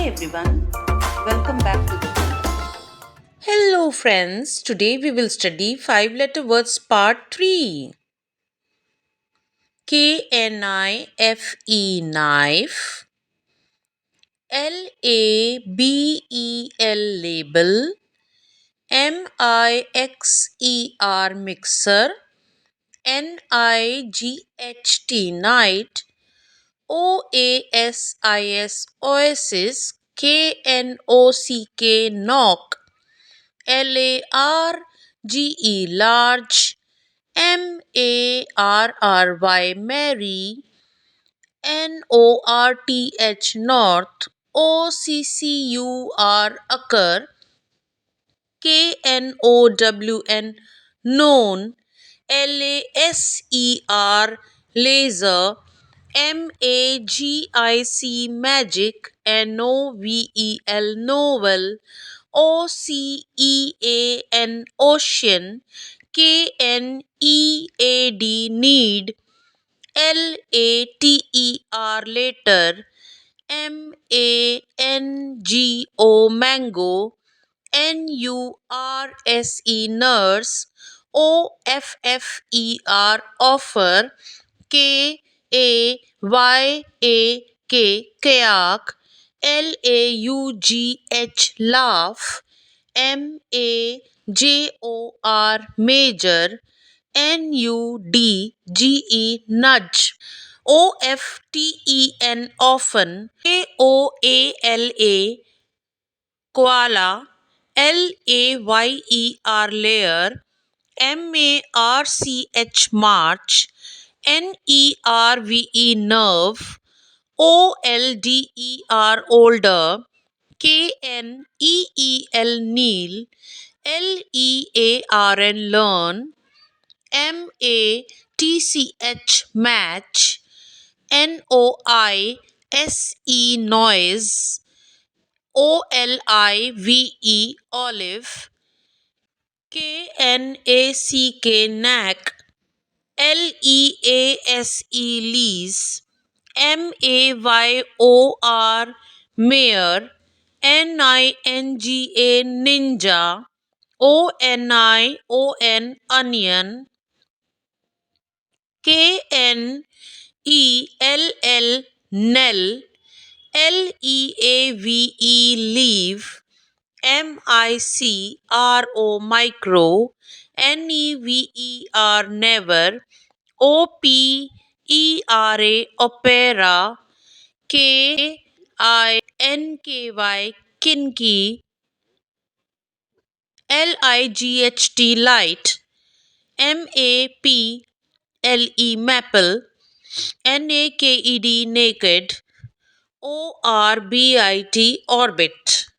everyone, welcome back to the channel. Hello friends, today we will study 5-letter words part 3. K-N-I-F-E knife, L-A-B-E-L label, M-I-X-E-R mixer, N-I-G-H-T night, OASIS oasis, KNOCK knock, LARGE large, MARRY Mary, NORTH north, OCCUR occur, KNOWN known, LASER laser, MAGIC magic, NOVEL novel, OCEAN ocean, KNEAD need, LATER later, MANGO mango, NURSE nurse, OFFER offer, KAYAK kayak, LAUGH laugh, MAJOR major, NUDGE nudge, OFTEN often, KOALA koala, LAYER layer, MARCH march, NERVE nerve, OLDER older, KNEEL kneel, LEARN learn, MATCH match, NOISE noise, OLIVE olive, KNACK knack, LEASE lease, MAYOR mayor, NINGA ninja, ONION onion, KNELL Nell, LEAVE leave, MICRO micro, NEVER never, OPERA opera, KINKY kinky, LIGHT light, MAPLE maple, NAKED naked, ORBIT orbit.